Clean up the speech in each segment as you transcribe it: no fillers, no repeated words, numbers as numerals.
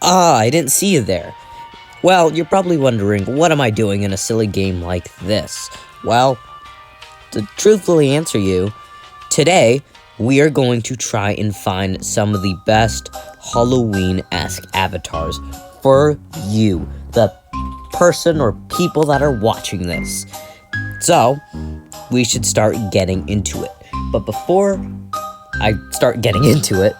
Ah, I didn't see you there. Well, you're probably wondering, what am I doing in a silly game like this? Well, to truthfully answer you, today, we are going to try and find some of the best Halloween-esque avatars for you, the person or people that are watching this. So, we should start getting into it. But before I start getting into it,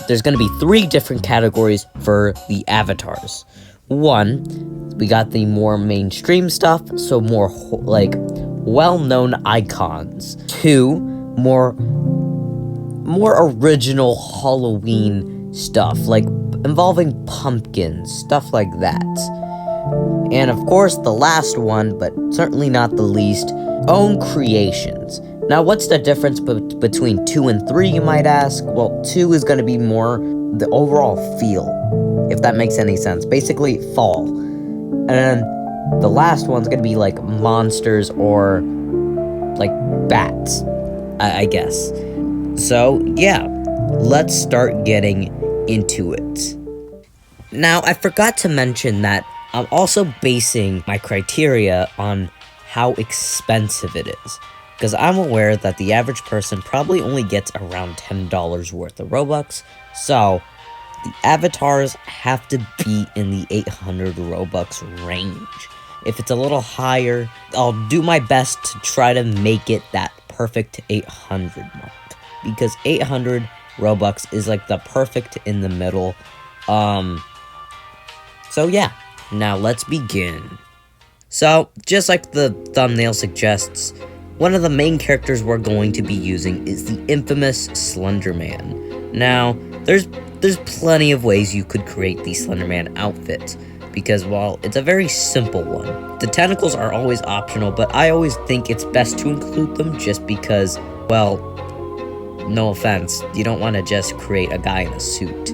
there's going to be 3 different categories for the avatars. 1, we got the more mainstream stuff, so more like well-known icons. 2, more original Halloween stuff, like involving pumpkins, stuff like that. And of course, the last one, but certainly not the least, own creations. Now, what's the difference between 2 and 3, you might ask? Well, 2 is going to be more the overall feel, if that makes any sense. Basically, fall. And then the last one's going to be like monsters or like bats, I guess. So, yeah, let's start getting into it. Now, I forgot to mention that I'm also basing my criteria on how expensive it is. Because I'm aware that the average person probably only gets around $10 worth of Robux, so the avatars have to be in the 800 Robux range. If it's a little higher, I'll do my best to try to make it that perfect 800 mark. Because 800 Robux is like the perfect in the middle. So yeah, now let's begin. So, just like the thumbnail suggests, one of the main characters we're going to be using is the infamous Slender Man. Now, there's plenty of ways you could create the Slender Man outfit, because while it's a very simple one, the tentacles are always optional, but I always think it's best to include them just because, well, no offense, you don't want to just create a guy in a suit.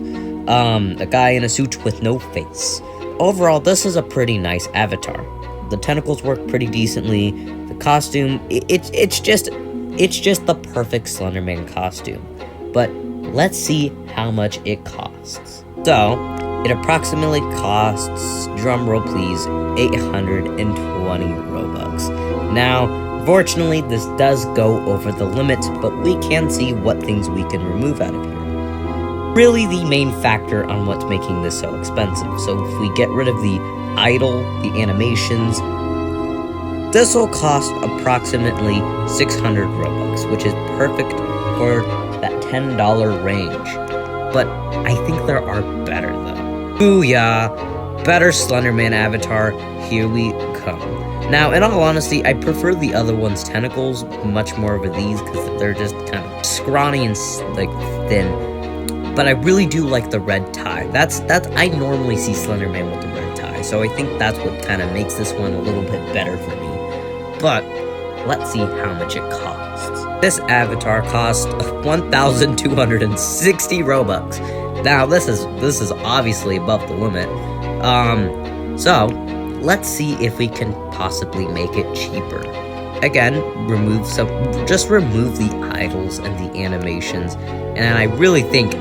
A guy in a suit with no face. Overall, this is a pretty nice avatar. The tentacles work pretty decently. The costume, it's just the perfect Slender Man costume. But let's see how much it costs. So, it approximately costs, drumroll please, 820 Robux. Now, fortunately, this does go over the limit, but we can see what things we can remove out of here. Really the main factor on what's making this so expensive. So if we get rid of the idle, the animations, this will cost approximately 600 Robux, which is perfect for that $10 range. But I think there are better though. Booyah! Better Slender Man avatar, here we come. Now, in all honesty, I prefer the other one's tentacles much more over these because they're just kind of scrawny and like thin. But I really do like the red tie. That's I normally see Slender Man with the red tie, so I think that's what kind of makes this one a little bit better for me. But let's see how much it costs. This avatar costs 1,260 Robux. Now this is obviously above the limit. So let's see if we can possibly make it cheaper. Again, just remove the idols and the animations, and I really think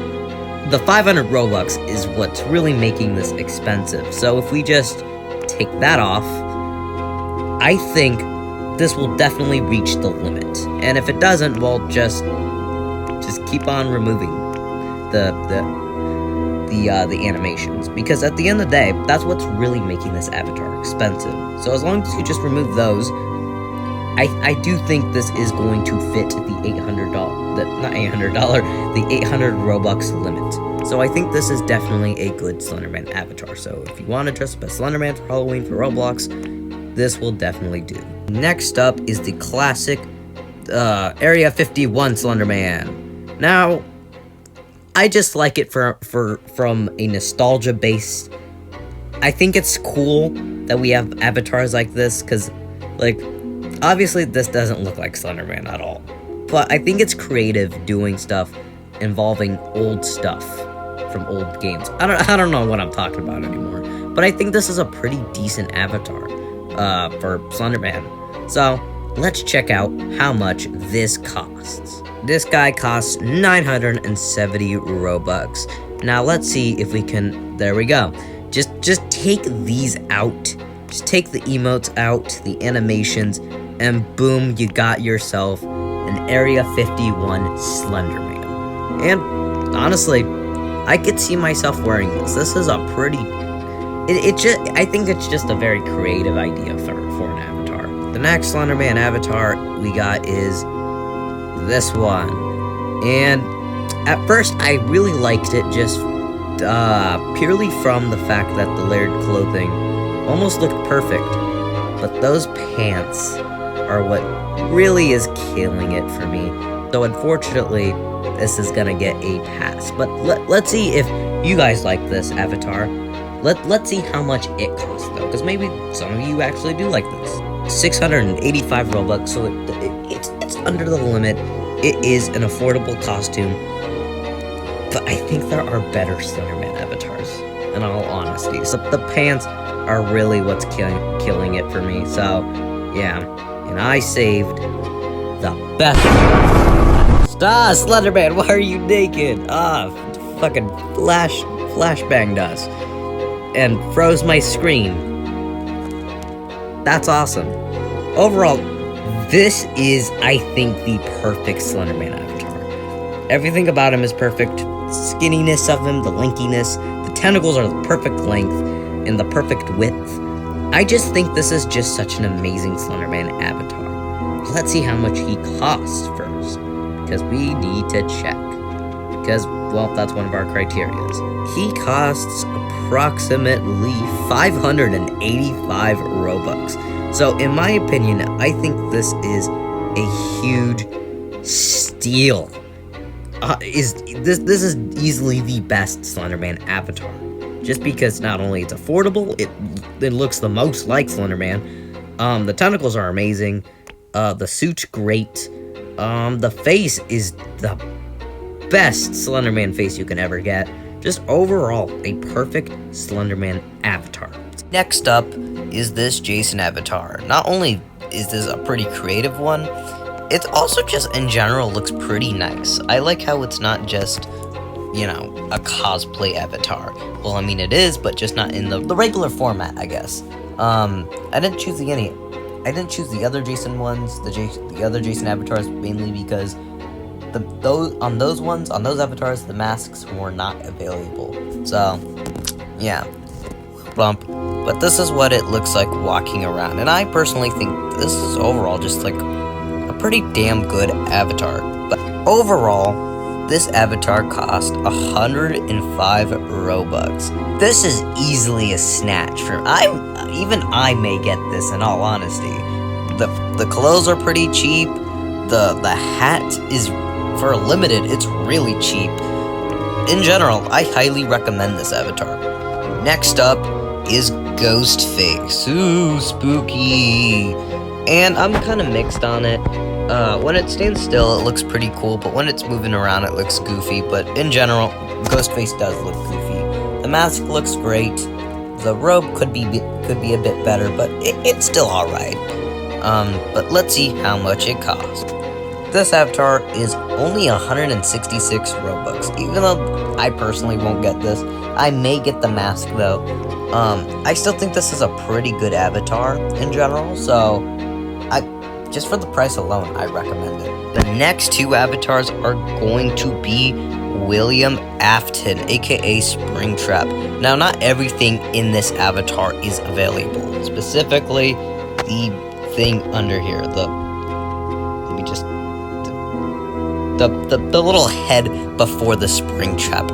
the 500 Robux is what's really making this expensive. So if we just take that off, I think this will definitely reach the limit. And if it doesn't, well, just keep on removing the animations, because at the end of the day, that's what's really making this avatar expensive. So as long as you just remove those, I do think this is going to fit the the 800 Robux limit. So I think this is definitely a good Slenderman avatar. So if you want to dress up as Slenderman for Halloween for Roblox, this will definitely do. Next up is the classic Area 51 Slenderman. Now, I just like it from a nostalgia base. I think it's cool that we have avatars like this, because, like, obviously this doesn't look like Slenderman at all. But I think it's creative doing stuff involving old stuff from old games. I don't know what I'm talking about anymore. But I think this is a pretty decent avatar for Slenderman. So, let's check out how much this costs. This guy costs 970 Robux. Now let's see if we can, there we go. Just take these out. Just take the emotes out, the animations, and boom, you got yourself an Area 51 Slenderman. And honestly, I could see myself wearing this. This is a pretty, I think it's just a very creative idea for an avatar. The next Slenderman avatar we got is this one. And at first, I really liked it just purely from the fact that the layered clothing almost looked perfect. But those pants are what really is killing it for me. So unfortunately, this is gonna get a pass. But let's see if you guys like this avatar. Let's see how much it costs though, because maybe some of you actually do like this. 685 Robux, so it's under the limit. It is an affordable costume, but I think there are better Slenderman avatars, in all honesty. So the pants are really what's killing it for me. So yeah, and I saved the best. Ah, Slenderman, why are you naked? Fucking flashbanged us and froze my screen. That's awesome. Overall, this is, I think, the perfect Slenderman avatar. Everything about him is perfect. The skinniness of him, the lankiness, the tentacles are the perfect length and the perfect width. I just think this is just such an amazing Slenderman avatar. Let's see how much he costs first, because we need to check. Because, well, that's one of our criterias. He costs approximately 585 Robux. So, in my opinion, I think this is a huge steal. This is easily the best Slenderman avatar. Just because not only it's affordable, it looks the most like Slenderman. The tentacles are amazing. The suit's great. The face is the best Slenderman face you can ever get. Just overall, a perfect Slenderman avatar. Next up is this Jason avatar. Not only is this a pretty creative one, it also just in general looks pretty nice. I like how it's not just, you know, a cosplay avatar. Well, I mean it is, but just not in the regular format, I guess. I didn't choose the other Jason ones, the other Jason avatars, mainly because on those avatars, the masks were not available. So, yeah, bump. But this is what it looks like walking around, and I personally think this is overall just like a pretty damn good avatar. But overall, this avatar cost 105 Robux. This is easily a snatch for even I may get this, in all honesty. The clothes are pretty cheap. The hat is, for limited, it's really cheap. In general, I highly recommend this avatar. Next up is Ghostface. Ooh, spooky. And I'm kind of mixed on it. When it stands still, it looks pretty cool, but when it's moving around, it looks goofy. But in general, Ghostface does look goofy. The mask looks great. The robe could be a bit better, but it's still alright. But let's see how much it costs. This avatar is only 166 Robux. Even though I personally won't get this, I may get the mask though. I still think this is a pretty good avatar in general, so just for the price alone, I recommend it. The next two avatars are going to be William Afton, aka Springtrap. Now, not everything in this avatar is available. Specifically, the thing under here, the little head before the Springtrap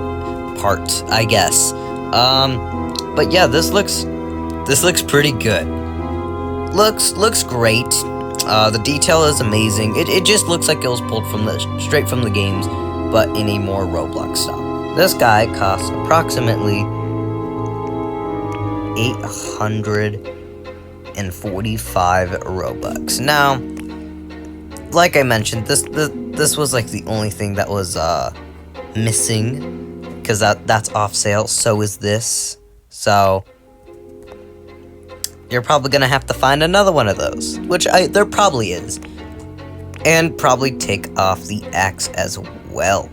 part, I guess. But yeah, this looks pretty good. Looks great. The detail is amazing. It just looks like it was pulled straight from the games, but in a more Roblox style. This guy costs approximately 845 Robux. Now, like I mentioned, this was like the only thing that was missing, because that's off sale. So is this. So you're probably gonna have to find another one of those, which there probably is, and probably take off the axe as well.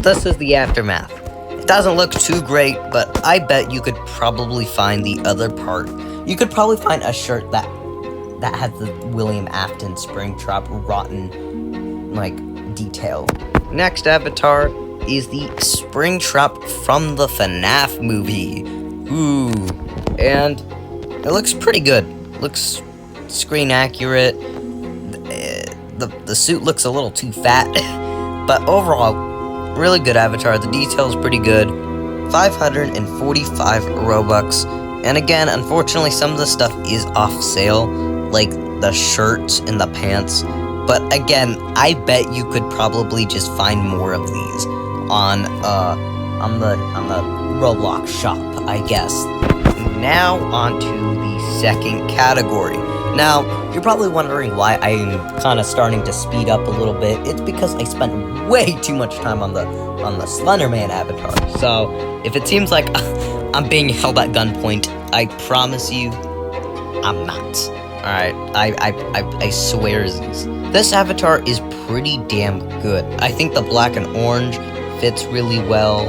this is the aftermath. It doesn't look too great, but I bet you could probably find the other part. You could probably find a shirt that has the William Afton Springtrap rotten, like, detail. Next avatar is the Springtrap from the FNAF movie. Ooh, and it looks pretty good. Looks screen accurate. The suit looks a little too fat, but overall, really good avatar. The detail's pretty good. 545 Robux. And again, unfortunately, some of the stuff is off sale, like the shirts and the pants. But again, I bet you could probably just find more of these on the Roblox shop, I guess. Now on to the second category. Now, you're probably wondering why I'm kind of starting to speed up a little bit. It's because I spent way too much time on the Slenderman avatar. So, if it seems like I'm being held at gunpoint, I promise you, I'm not. Alright, I swear this avatar is pretty damn good. I think the black and orange fits really well.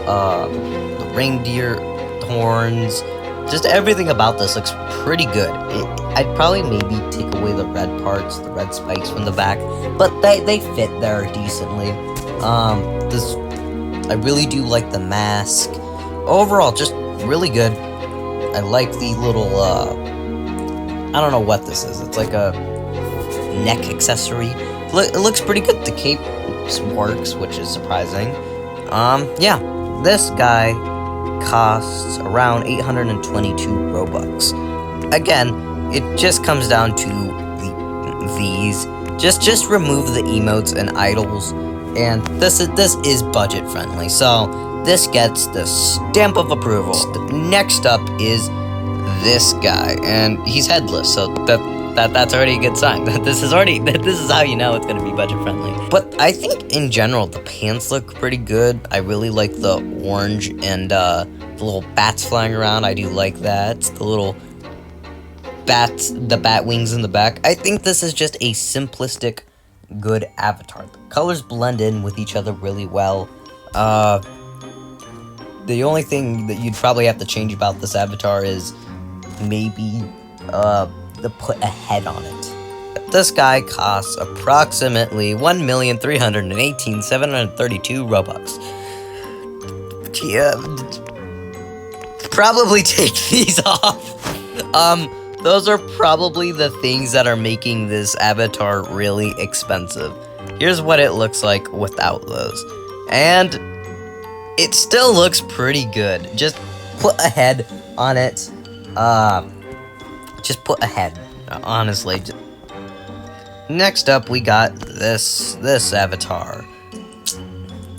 The reindeer horns, just everything about this looks pretty good. I'd probably maybe take away the red parts, the red spikes from the back, but they fit there decently. I really do like the mask. Overall, just really good. I like the little, I don't know what this is. It's like a neck accessory. It looks pretty good. The cape works, which is surprising. Yeah, this guy costs around 822 Robux. Again, it just comes down to these. Just remove the emotes and idols, and this is budget friendly. So this gets the stamp of approval. Next up is this guy, and he's headless, so that's already a good sign. This is how you know it's gonna be budget friendly. But I think in general the pants look pretty good. I really like the orange and the little bats flying around. I do like that. The little bats, the bat wings in the back. I think this is just a simplistic, good avatar. The colors blend in with each other really well. The only thing that you'd probably have to change about this avatar is maybe put a head on it. This guy costs approximately 1,318,732 Robux. Yeah, probably take these off. Those are probably the things that are making this avatar really expensive. Here's what it looks like without those. And it still looks pretty good. Just put a head on it. Just put a head, honestly. Next up, we got this avatar.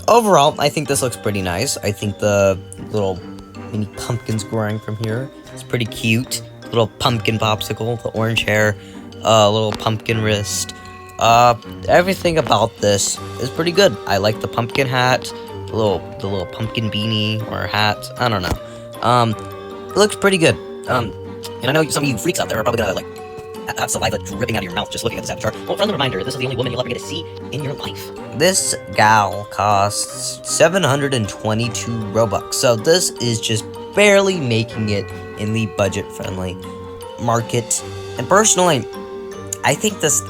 Overall, I think this looks pretty nice. I think the little mini pumpkins growing from here is pretty cute. Little pumpkin popsicle, the orange hair, little pumpkin wrist. Everything about this is pretty good. I like the pumpkin hat, the little pumpkin beanie or hat. I don't know. It looks pretty good. And I know some of you freaks out there are probably gonna have saliva dripping out of your mouth just looking at this avatar. Well, friendly reminder, this is the only woman you'll ever get to see in your life. This gal costs 722 Robux, so this is just barely making it in the budget-friendly market. And personally, I think this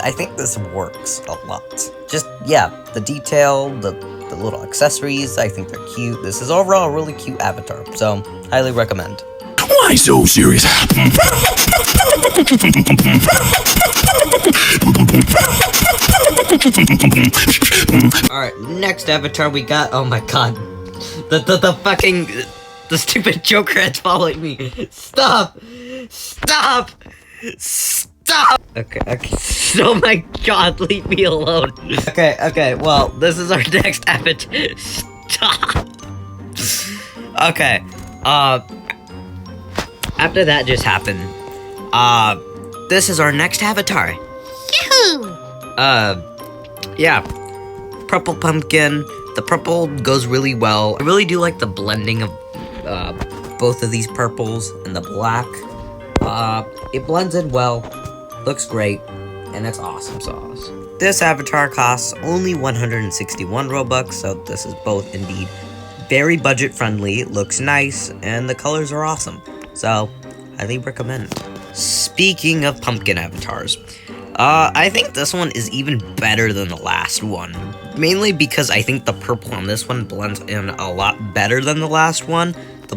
works a lot. Just, yeah, the detail, the little accessories, I think they're cute. This is overall a really cute avatar, so highly recommend. Why so serious? Alright, next avatar we got, oh my god. The fucking, the stupid Joker head's following me. Stop! Stop! Stop! Okay, oh my god, leave me alone. Okay, well, this is our next avatar. Stop! Okay, after that just happened, this is our next avatar. Yahoo! Yeah. Purple pumpkin. The purple goes really well. I really do like the blending of, both of these purples and the black. It blends in well, looks great, and it's awesome sauce. This avatar costs only 161 Robux, so this is both indeed very budget friendly, looks nice, and the colors are awesome. So, highly recommend. Speaking of pumpkin avatars, I think this one is even better than the last one. Mainly because I think the purple on this one blends in a lot better than the last one. The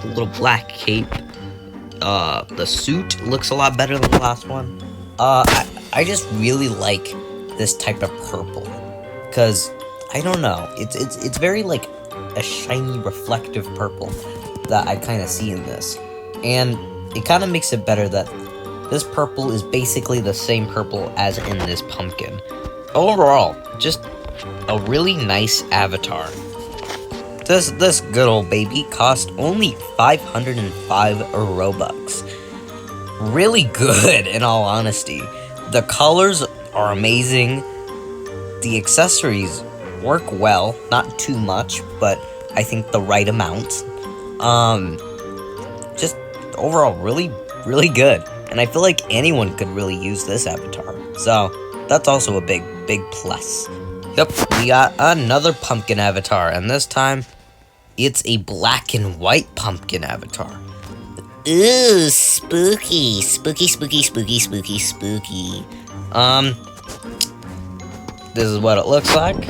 little black cape, the suit looks a lot better than the last one. I just really like this type of purple, because, I don't know, it's very, like, a shiny, reflective purple that I kind of see in this. And it kind of makes it better that this purple is basically the same purple as in this pumpkin. Overall, just a really nice avatar. This good old baby cost only 505 Robux. Really good, in all honesty. The colors are amazing. The accessories work well, not too much, but I think the right amount. Just overall really, really good. And I feel like anyone could really use this avatar. So, that's also a big, big plus. Yep, we got another pumpkin avatar, and this time, it's a black and white pumpkin avatar. Ooh, spooky. Spooky, spooky, spooky, spooky, spooky. This is what it looks like.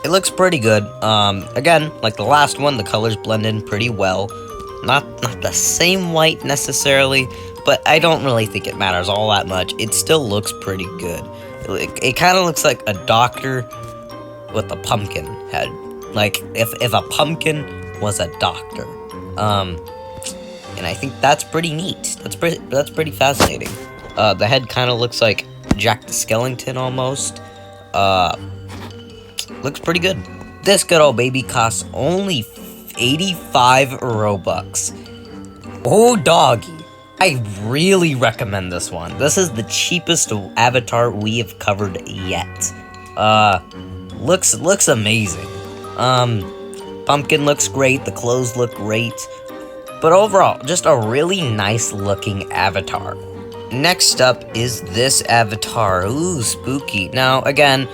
It looks pretty good. Again, like the last one, the colors blend in pretty well. Not the same white necessarily, but I don't really think it matters all that much. It still looks pretty good. It kind of looks like a doctor with a pumpkin head. Like, if a pumpkin was a doctor. And I think that's pretty neat. That's pretty fascinating. The head kind of looks like Jack the Skellington almost. Looks pretty good. This good old baby costs only 85 Robux. Oh, doggy. I really recommend this one. This is the cheapest avatar we have covered yet. Looks amazing. Pumpkin looks great, the clothes look great. But overall, just a really nice looking avatar. Next up is this avatar. Ooh, spooky. Now, again,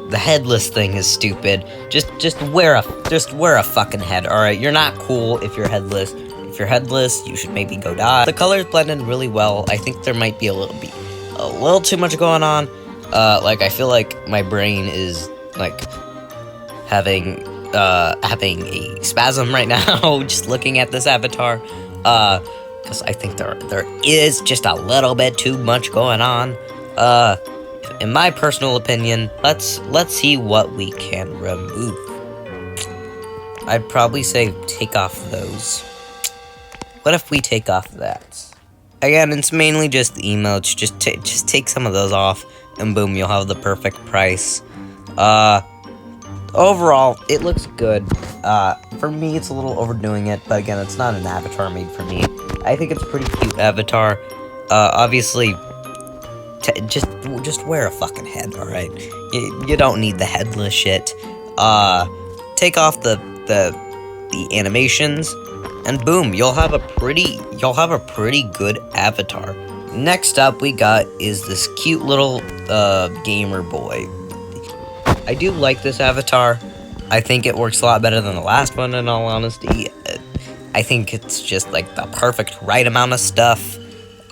the headless thing is stupid. Just wear a fucking head, alright? You're not cool if you're headless. If you're headless, you should maybe go die. The colors blend in really well. I think there might be a little too much going on. Like, I feel like my brain is, like, having a spasm right now, just looking at this avatar. Because I think there is just a little bit too much going on. In my personal opinion, let's see what we can remove. I'd probably say take off those. What if we take off that? Again, it's mainly just the emotes. Just take some of those off, and boom, you'll have the perfect price. Overall, it looks good. For me, it's a little overdoing it, but again, it's not an avatar made for me. I think it's a pretty cute avatar. Obviously, just wear a fucking head, alright? You don't need the headless shit. Take off the animations, and boom, you'll have a pretty good avatar. Next up we got is this cute little gamer boy. I do like this avatar. I think it works a lot better than the last one, in all honesty. I think it's just like the perfect right amount of stuff.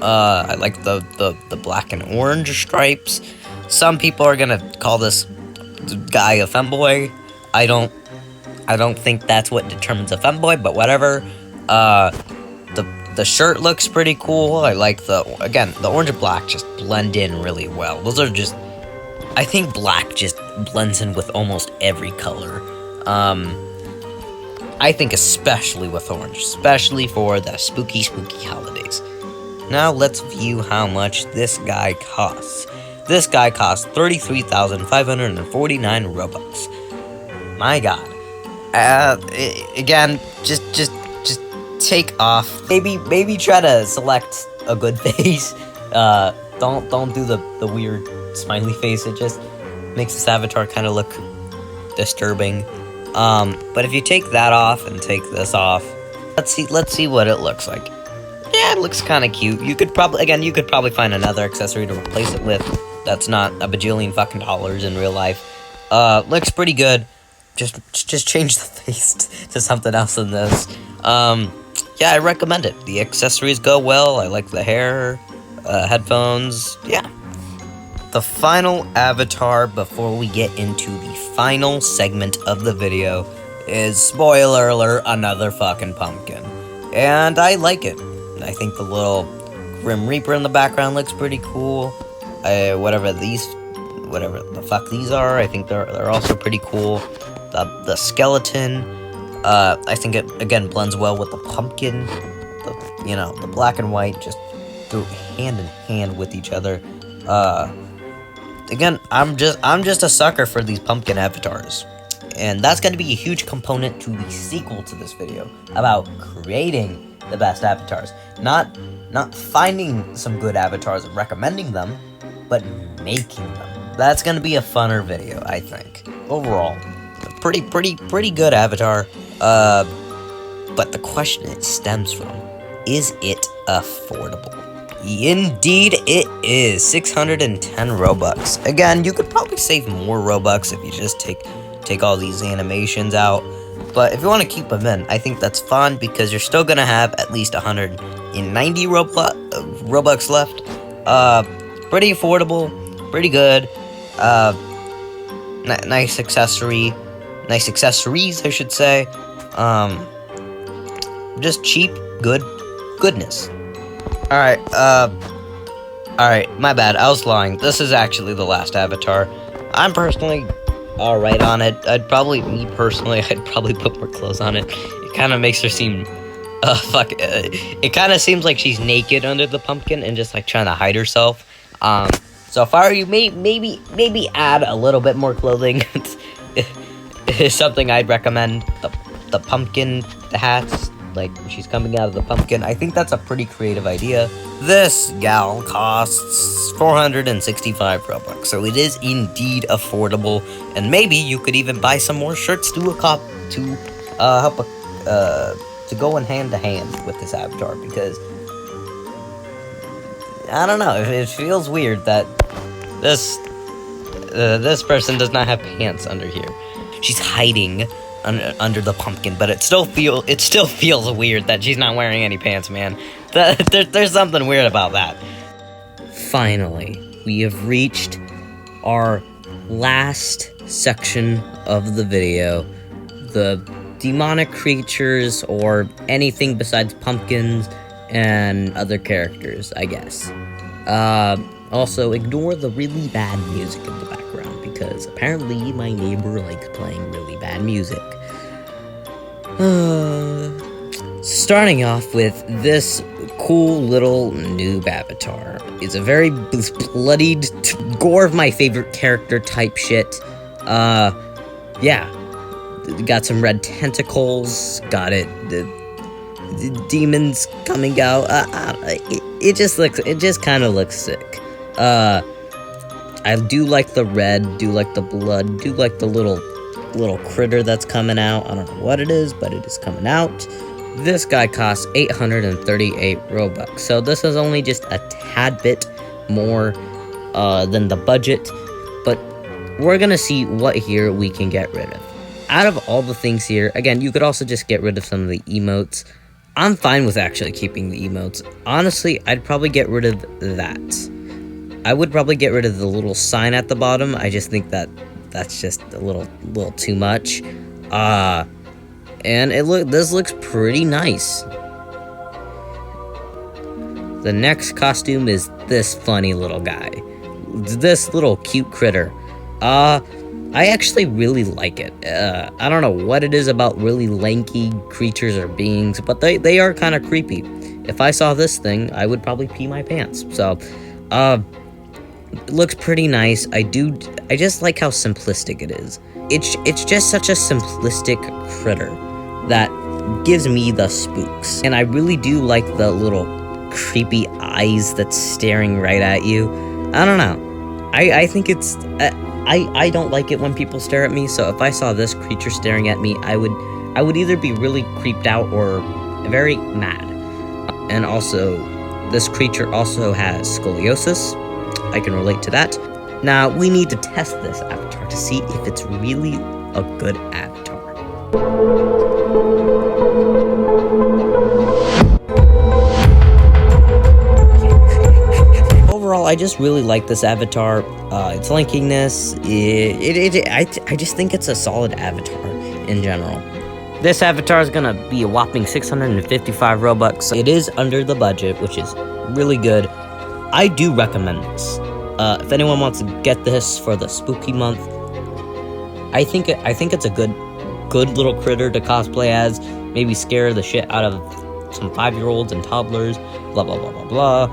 I like the black and orange stripes. Some people are gonna call this guy a femboy. I don't think that's what determines a femboy, but whatever. The shirt looks pretty cool. I like the orange and black just blend in really well. Those are just, I think black just blends in with almost every color. I think especially with orange, especially for the spooky holidays. Now let's view how much this guy costs. This guy costs 33,549 Robux. My God. Again, just take off. Maybe try to select a good face. Don't do the weird smiley face. It just makes this avatar kind of look disturbing. But if you take that off and take this off, let's see what it looks like. yeah, it looks kind of cute. You could probably find another accessory to replace it with that's not a bajillion fucking dollars in real life. Looks pretty good. Just change the face to something else than this. Yeah, I recommend it. The accessories go well. I like the hair, headphones. Yeah. The final avatar before we get into the final segment of the video is, spoiler alert, another fucking pumpkin. And I like it. I think the little Grim Reaper in the background looks pretty cool. Whatever the fuck these are, I think they're also pretty cool. The skeleton, I think it again blends well with the pumpkin. The black and white just go hand in hand with each other. Again, I'm just a sucker for these pumpkin avatars. And that's going to be a huge component to the sequel to this video about creating the best avatars. Not finding some good avatars and recommending them, but making them. That's going to be a funner video, I think. Overall, a pretty good avatar. But the question it stems from, is it affordable? Indeed it is. 610 Robux. Again, you could probably save more Robux if you just take all these animations out. But if you want to keep them in, I think that's fun because you're still going to have at least 190 Robux left. Pretty affordable, pretty good. Nice accessories, I should say. Just cheap, goodness. Alright, my bad, I was lying. This is actually the last avatar. I'm personally alright on it. I'd probably put more clothes on it. It kind of makes her seem, it kind of seems like she's naked under the pumpkin and just, like, trying to hide herself. So if I were you, maybe add a little bit more clothing. Is something I'd recommend. The pumpkin, the hats, like she's coming out of the pumpkin. I think that's a pretty creative idea. This gal costs 465 Robux, so it is indeed affordable. And maybe you could even buy some more shirts to help to go in hand to hand with this avatar, because I don't know, it feels weird that this person does not have pants under here. She's hiding under the pumpkin, but it still feels weird that she's not wearing any pants, man. There's something weird about that. Finally, we have reached our last section of the video. The demonic creatures, or anything besides pumpkins and other characters, I guess. Also, ignore the really bad music in the background, because apparently my neighbor likes playing really bad music. Starting off with this cool little noob avatar. It's a very bloodied, gore of my favorite character type shit. Yeah. Got some red tentacles, got it, the demons coming out. It just kind of looks sick. I do like the red, do like the blood, do like the little critter that's coming out. I don't know what it is, but it is coming out. This guy costs 838 Robux, so this is only just a tad bit more than the budget, but we're gonna see what here we can get rid of. Out of all the things here, again, you could also just get rid of some of the emotes. I'm fine with actually keeping the emotes. Honestly, I'd probably get rid of that. I would probably get rid of the little sign at the bottom. I just think that's just a little too much. And this looks pretty nice. The next costume is this funny little guy. This little cute critter. I actually really like it. I don't know what it is about really lanky creatures or beings, but they are kind of creepy. If I saw this thing, I would probably pee my pants. So, it looks pretty nice. I just like how simplistic it is. It's just such a simplistic critter that gives me the spooks. And I really do like the little creepy eyes that's staring right at you. I don't know. I think it's... I don't like it when people stare at me, so if I saw this creature staring at me, I would either be really creeped out or very mad. and also this creature also has scoliosis. I can relate to that. Now, we need to test this avatar to see if it's really a good avatar. Overall, I just really like this avatar. Its linkiness, I just think it's a solid avatar in general. This avatar is gonna be a whopping 655 Robux. It is under the budget, which is really good. I do recommend this. If anyone wants to get this for the spooky month, I think it's a good little critter to cosplay as. Maybe scare the shit out of some 5-year-olds and toddlers. Blah blah blah blah blah.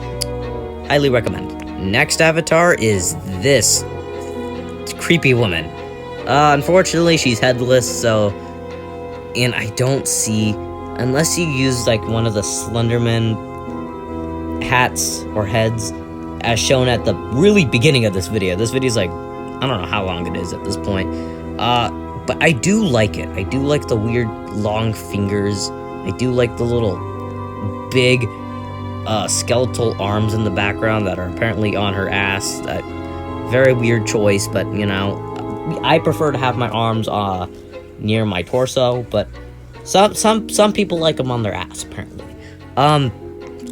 Highly recommend. Next avatar is this creepy woman. Unfortunately, she's headless, and I don't see, unless you use like one of the Slenderman hats or heads, as shown at the really beginning of this video. This video's like, I don't know how long it is at this point. But I do like it. I do like the weird long fingers. I do like the little big skeletal arms in the background that are apparently on her ass. Very weird choice, but you know, I prefer to have my arms near my torso, but some people like them on their ass apparently.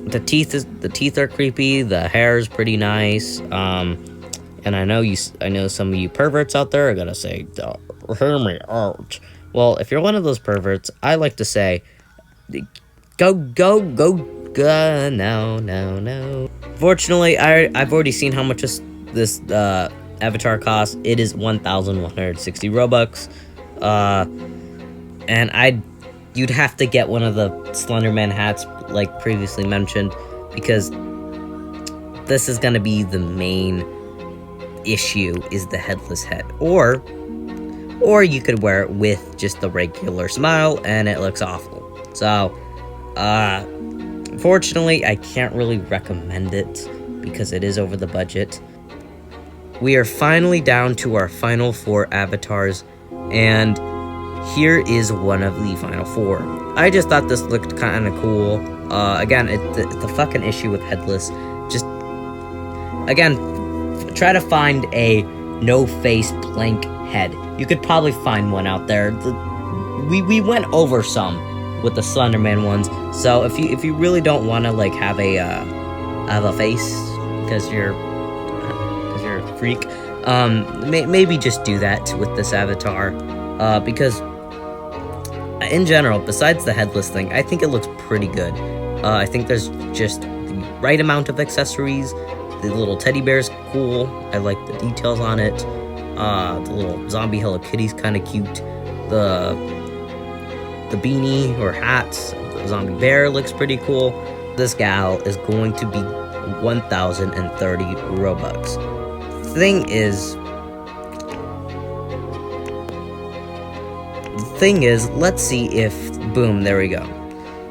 The teeth are creepy. The hair is pretty nice. And I know some of you perverts out there are gonna say, "Hear me out." Well, if you're one of those perverts, I like to say, go, no. Fortunately, I've already seen how much this avatar costs. It is 1,160 Robux. And you'd have to get one of the Slenderman hats, like previously mentioned, because this is gonna be the main issue, is the headless head. Or you could wear it with just the regular smile and it looks awful. So, unfortunately, I can't really recommend it because it is over the budget. We are finally down to our final 4 avatars, and here is one of the final 4. I just thought this looked kind of cool. Again, the fucking issue with headless. Just, again, try to find a no-face blank head. You could probably find one out there. We went over some with the Slenderman ones. So if you really don't want to like have a face because you're a freak, maybe just do that with this avatar. Because in general, besides the headless thing, I think it looks pretty good. I think there's just the right amount of accessories. The little teddy bear's cool. I like the details on it. The little zombie Hello Kitty's kind of cute. The beanie or hat, the zombie bear looks pretty cool. This gal is going to be 1,030 Robux. The thing is, let's see if, boom, there we go.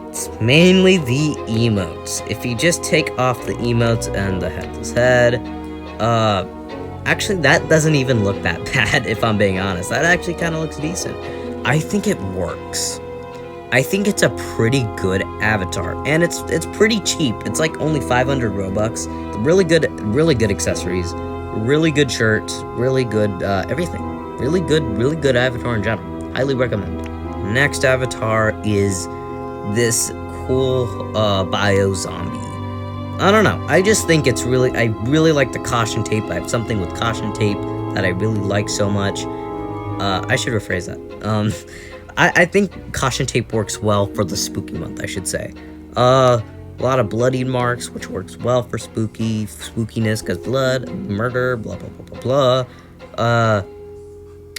It's mainly the emotes. If you just take off the emotes and the headless head, actually that doesn't even look that bad, if I'm being honest. That actually kind of looks decent. I think it works. I think it's a pretty good avatar, and it's pretty cheap. It's like only 500 Robux. Really good accessories, really good shirt, really good everything. Really good avatar in general. Highly recommend. Next avatar is this cool bio zombie. I don't know. I just think it's really, I really like the caution tape. I have something with caution tape that I really like so much. I should rephrase that. I think caution tape works well for the spooky month, I should say. A lot of bloodied marks, which works well for spookiness, because blood, murder, blah, blah, blah, blah, blah.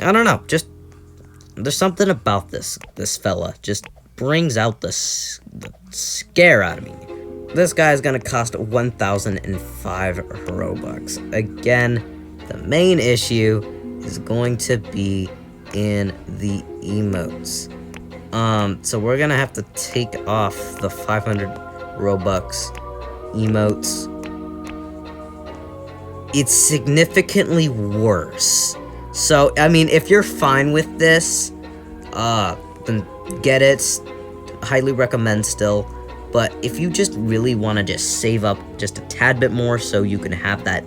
I don't know. Just, there's something about this fella. Just brings out the scare out of me. This guy is going to cost 1,005 Robux. Again, the main issue is going to be in the emotes. So we're going to have to take off the 500 Robux emotes. It's significantly worse. So, I mean, if you're fine with this, then get it. Highly recommend still. But if you just really want to just save up just a tad bit more so you can have that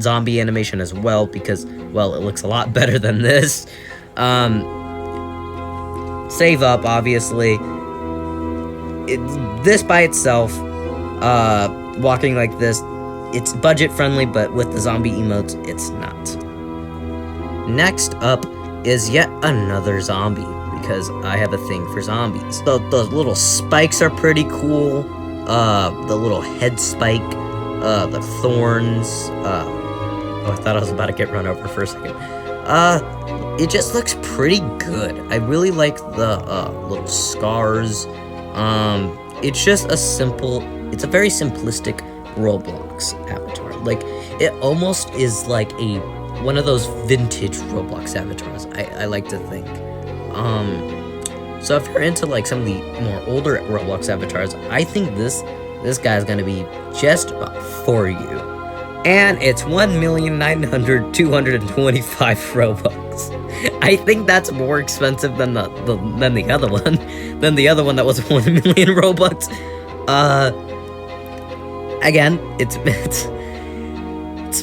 zombie animation as well, because, well, it looks a lot better than this. Save up, obviously. This by itself, walking like this, it's budget friendly, but with the zombie emotes, it's not. Next up is yet another zombie, because I have a thing for zombies. So the little spikes are pretty cool. The little head spike, the thorns. Oh, I thought I was about to get run over for a second. It just looks pretty good. I really like the little scars. It's just it's a very simplistic Roblox avatar. Like, it almost is like one of those vintage Roblox avatars, I like to think. So if you're into like some of the more older Roblox avatars, I think this guy's gonna be just for you. And it's 1,900,225 Robux. I think that's more expensive than the other one, that was 1 million Robux. Again, it's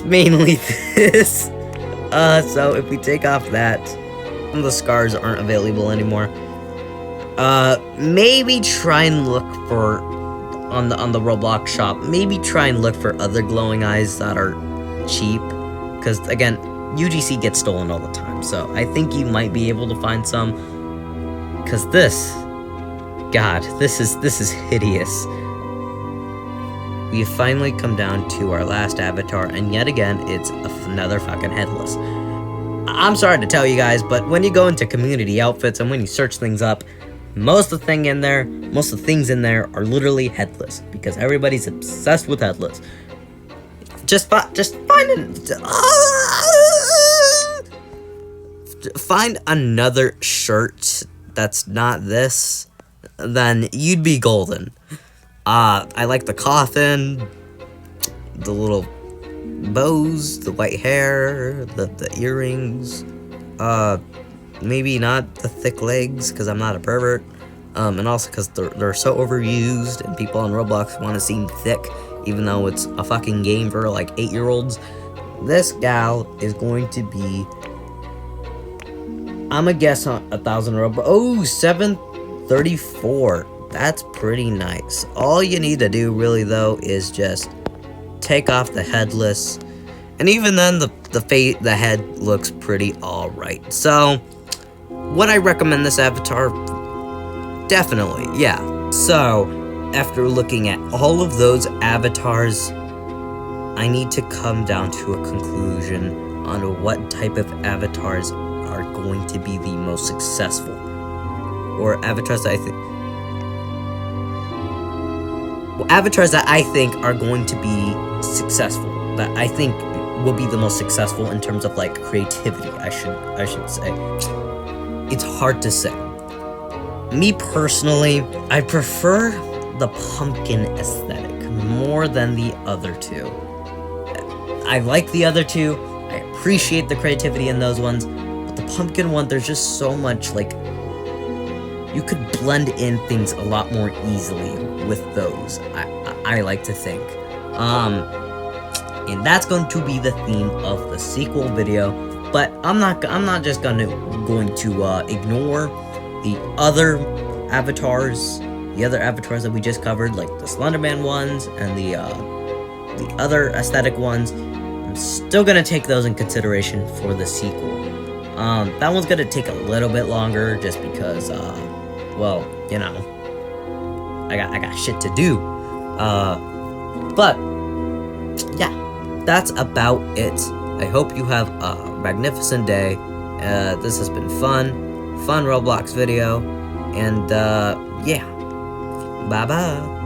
mainly this. So if we take off that, the scars aren't available anymore. Maybe try and look for on the Roblox shop. Maybe try and look for other glowing eyes that are cheap, because again, UGC gets stolen all the time. So I think you might be able to find some. Because this is hideous. We have finally come down to our last avatar, and yet again, it's another fucking headless. I'm sorry to tell you guys, but when you go into community outfits and when you search things up, most of the things in there are literally headless, because everybody's obsessed with headless. Find another shirt that's not this, then you'd be golden. I like the coffin, the little bows, the white hair, the earrings, maybe not the thick legs, because I'm not a pervert, and also because they're so overused, and people on Roblox want to seem thick, even though it's a fucking game for, like, 8-year-olds. This gal is going to be, I'm gonna guess on 1,000 Robux. Oh, 734. That's pretty nice. All you need to do, really, though, is just take off the headless, and even then, the head looks pretty alright. So, would I recommend this avatar? Definitely, yeah. So, after looking at all of those avatars, I need to come down to a conclusion on what type of avatars are going to be the most successful, or avatars that I think are going to be successful, that I think will be the most successful in terms of, like, creativity, I should say. It's hard to say. Me personally, I prefer the pumpkin aesthetic more than the other two. I like the other two, I appreciate the creativity in those ones, but the pumpkin one, there's just so much, like, you could blend in things a lot more easily with those, I like to think. And that's going to be the theme of the sequel video, but I'm not just going to ignore the other avatars that we just covered, like the Slenderman ones and the other aesthetic ones. I'm still gonna take those in consideration for the sequel. That one's gonna take a little bit longer, just because, well, you know, I got shit to do. But yeah, that's about it. I hope you have a magnificent day. This has been fun Roblox video, and yeah, bye bye.